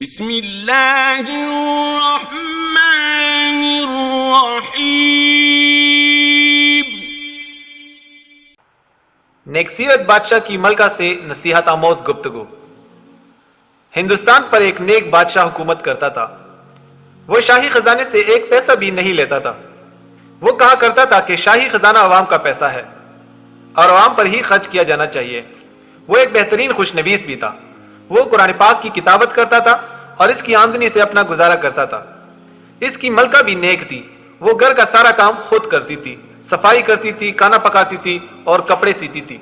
بسم اللہ الرحمن الرحیم۔ نیک سیرت بادشاہ کی ملکہ سے نصیحت آموز گفتگو۔ ہندوستان پر ایک نیک بادشاہ حکومت کرتا تھا۔ وہ شاہی خزانے سے ایک پیسہ بھی نہیں لیتا تھا۔ وہ کہا کرتا تھا کہ شاہی خزانہ عوام کا پیسہ ہے اور عوام پر ہی خرچ کیا جانا چاہیے۔ وہ ایک بہترین خوش نویس بھی تھا۔ وہ قرآن پاک کی کتابت کرتا تھا اور اس کی آمدنی سے اپنا گزارا کرتا تھا۔ اس کی ملکہ بھی نیک تھی۔ وہ گھر کا سارا کام خود کرتی تھی، صفائی کرتی تھی، کھانا پکاتی تھی اور کپڑے سیتی تھی۔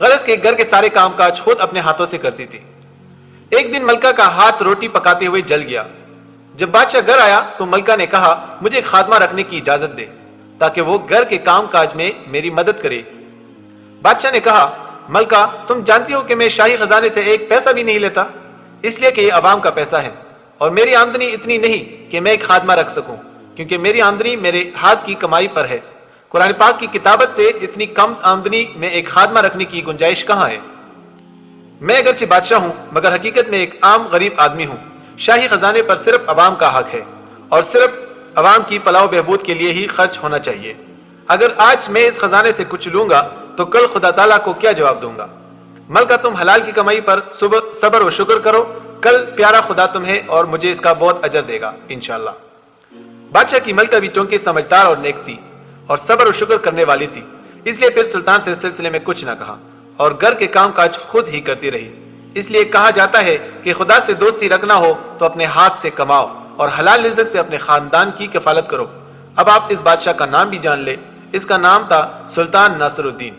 غرض کے گھر کے سارے کام کاج خود اپنے ہاتھوں سے کرتی تھی۔ ایک دن ملکہ کا ہاتھ روٹی پکاتے ہوئے جل گیا۔ جب بادشاہ گھر آیا تو ملکہ نے کہا، مجھے ایک خادمہ رکھنے کی اجازت دے تاکہ وہ گھر کے کام کاج میں میری مدد کرے۔ بادشاہ نے کہا، ملکہ تم جانتی ہو کہ میں شاہی خزانے سے ایک پیسہ بھی نہیں لیتا، اس لیے کہ یہ عوام کا پیسہ ہے، اور میری آمدنی اتنی نہیں کہ میں ایک خادمہ رکھ سکوں، کیونکہ میری آمدنی میرے ہاتھ کی کمائی پر ہے۔ قرآن پاک کی کتابت سے اتنی کم آمدنی میں ایک خادمہ رکھنے کی گنجائش کہاں ہے؟ میں اگرچہ بادشاہ ہوں مگر حقیقت میں ایک عام غریب آدمی ہوں۔ شاہی خزانے پر صرف عوام کا حق ہے اور صرف عوام کی فلاح و بہبود کے لیے ہی خرچ ہونا چاہیے۔ اگر آج میں اس خزانے سے کچھ لوں گا تو کل خدا تعالیٰ کو کیا جواب دوں گا؟ ملکہ تم حلال کی کمائی پر صبر و شکر کرو، کل پیارا خدا تمہیں اور مجھے اس کا بہت اجر دے گا انشاءاللہ۔ بادشاہ کی ملکہ بھی چونکہ سمجھدار اور نیک تھی اور صبر و شکر کرنے والی تھی، اس لیے پھر سلطان سے اس سلسلے میں کچھ نہ کہا اور گھر کے کام کاج خود ہی کرتی رہی۔ اس لیے کہا جاتا ہے کہ خدا سے دوستی رکھنا ہو تو اپنے ہاتھ سے کماؤ اور حلال رزق سے اپنے خاندان کی کفالت کرو۔ اب آپ اس بادشاہ کا نام بھی جان لے۔ اس کا نام تھا سلطان ناصر الدین۔